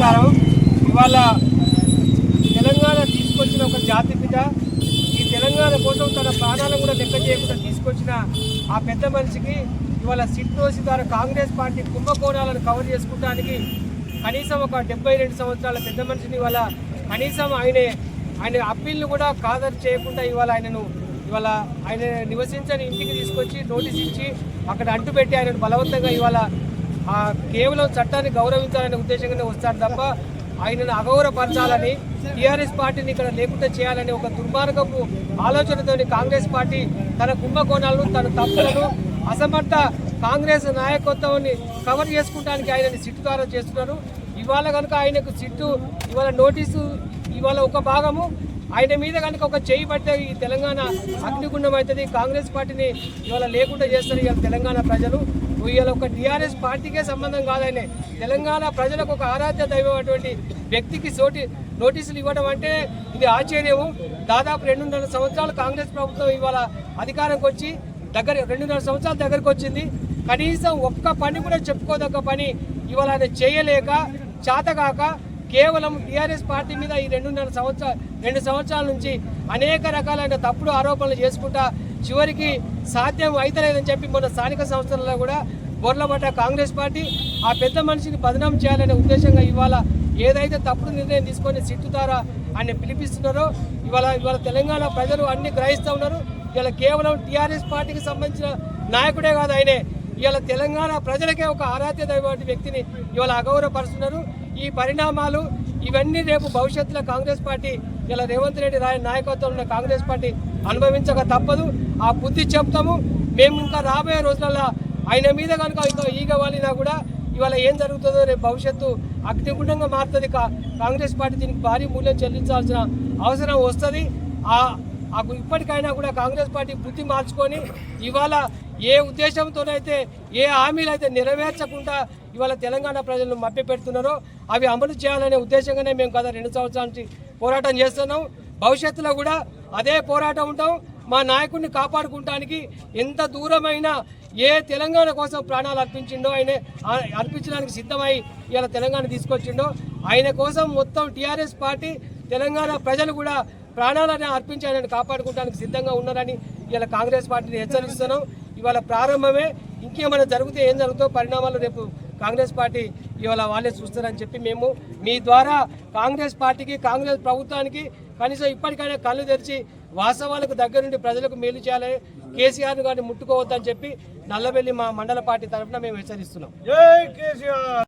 నమస్కారం. ఇవాళ తెలంగాణ తీసుకొచ్చిన ఒక జాతిపిత, ఈ తెలంగాణ కోసం తన ప్రాణాలను కూడా లెక్క చేయకుండా తీసుకొచ్చిన ఆ పెద్ద మనిషికి ఇవాళ సిట్రోసి ద్వారా కాంగ్రెస్ పార్టీ కుంభకోణాలను కవర్ చేసుకోవడానికి కనీసం ఒక 72 సంవత్సరాల పెద్ద మనిషిని ఇవాళ కనీసం ఆయన అప్పీల్ను కూడా ఖాతరు చేయకుండా ఇవాళ ఆయన నివసించని ఇంటికి తీసుకొచ్చి నోటీస్ ఇచ్చి అక్కడ అంటుపెట్టి ఆయనను బలవంతంగా ఇవాళ కేవలం చట్టాన్ని గౌరవించాలనే ఉద్దేశంగానే వస్తాడు తప్ప ఆయనను అగౌరవపరచాలని, టీఆర్ఎస్ పార్టీని ఇక్కడ లేకుండా చేయాలని ఒక దుర్మార్గపు ఆలోచనతో కాంగ్రెస్ పార్టీ తన కుంభకోణాలను, తన తప్పులను, అసమర్థ కాంగ్రెస్ నాయకత్వాన్ని కవర్ చేసుకోవడానికి ఆయనని సిట్టు ద్వారా చేస్తున్నారు. ఇవాళ కనుక ఆయనకు సిట్టు ఇవాళ నోటీసు ఇవాళ ఒక భాగము, ఆయన మీద కనుక ఒక చేయి పట్టే ఈ తెలంగాణ అగ్నిగుండం అవుతుంది. కాంగ్రెస్ పార్టీని ఇవాళ లేకుండా చేస్తారు ఇవాళ తెలంగాణ ప్రజలు. ఇవాళ ఒక టీఆర్ఎస్ పార్టీకే సంబంధం కాదని తెలంగాణ ప్రజలకు ఒక ఆరాధ్య దైవం అటువంటి వ్యక్తికి నోటీసులు ఇవ్వడం అంటే ఇది ఆశ్చర్యము. దాదాపు 2.5 సంవత్సరాలు కాంగ్రెస్ ప్రభుత్వం ఇవాళ అధికారంకి వచ్చి 2.5 సంవత్సరాల దగ్గరకు వచ్చింది. కనీసం ఒక్క పని కూడా చెప్పుకోదగ్గ పని ఇవాళ ఆయన చేయలేక చేతగాక కేవలం టీఆర్ఎస్ పార్టీ మీద ఈ 2 సంవత్సరాల నుంచి అనేక రకాలైన తప్పుడు ఆరోపణలు చేసుకుంటా చివరికి సాధ్యం అయితలేదని చెప్పి మొన్న స్థానిక సంస్థలలో కూడా బొర్లబడ్డ కాంగ్రెస్ పార్టీ ఆ పెద్ద మనిషిని బదనాం చేయాలనే ఉద్దేశంగా ఇవాళ ఏదైతే తప్పుడు నిర్ణయం తీసుకొని సిట్టు ద్వారా ఆయన పిలిపిస్తున్నారో ఇవాళ తెలంగాణ ప్రజలు అన్ని గ్రహిస్తూ ఉన్నారు. ఇవాళ కేవలం టీఆర్ఎస్ పార్టీకి సంబంధించిన నాయకుడే కాదు ఆయనే, ఇవాళ తెలంగాణ ప్రజలకే ఒక ఆరాధ్య దైవం వ్యక్తిని ఇవాళ అగౌరవపరుస్తున్నారు. ఈ పరిణామాలు ఇవన్నీ రేపు భవిష్యత్తులో కాంగ్రెస్ పార్టీ ఇలా రేవంత్ రెడ్డి నాయకత్వంలో ఉన్న కాంగ్రెస్ పార్టీ అనుభవించక తప్పదు. ఆ బుద్ధి చెప్తాము. మేము ఇంకా రాబోయే రోజులలో ఆయన మీద కనుక ఈగ వాలినా కూడా ఇవాళ ఏం జరుగుతుందో రేపు భవిష్యత్తు అగ్నిగుండంగా మారుతుంది. కాంగ్రెస్ పార్టీ దీనికి భారీ మూల్యం చెల్లించాల్సిన అవసరం వస్తుంది. ఇప్పటికైనా కూడా కాంగ్రెస్ పార్టీ బుద్ధి మార్చుకొని ఇవాళ ఏ ఉద్దేశంతోనైతే ఏ హామీలు అయితే నెరవేర్చకుండా ఇవాళ తెలంగాణ ప్రజలను మభ్యపెడుతున్నారో అవి అమలు చేయాలనే ఉద్దేశంగానే మేము గత 2 సంవత్సరాల నుంచి పోరాటం చేస్తున్నాం. భవిష్యత్తులో కూడా అదే పోరాటం ఉంటాం. మా నాయకుడిని కాపాడుకుంటానికి ఎంత దూరమైనా ఏ తెలంగాణ కోసం ప్రాణాలు అర్పించిండో ఆయన అర్పించడానికి సిద్ధమై ఇలా తెలంగాణ తీసుకొచ్చిండో ఆయన కోసం మొత్తం టీఆర్ఎస్ పార్టీ తెలంగాణ ప్రజలు కూడా ప్రాణాలను అర్పించి ఆయనను కాపాడుకోవడానికి సిద్ధంగా ఉన్నారని ఇలా కాంగ్రెస్ పార్టీని హెచ్చరిస్తున్నాం. ఇవాళ ప్రారంభమే, ఇంకేమైనా జరిగితే ఏం జరుగుతుందో పరిణామాలు రేపు కాంగ్రెస్ పార్టీ ఇవాళ వాళ్ళే చూస్తారని చెప్పి మేము మీ ద్వారా కాంగ్రెస్ పార్టీకి, కాంగ్రెస్ ప్రభుత్వానికి కనీసం ఇప్పటికైనా కళ్ళు తెరిచి వాస్తవాలకు దగ్గరుండి ప్రజలకు మేలు చేయాలని, కేసీఆర్ను కానీ ముట్టుకోవద్దని చెప్పి నల్లబెల్లి మా మండల పార్టీ తరఫున మేము హెచ్చరిస్తున్నాం. జై కేసీఆర్.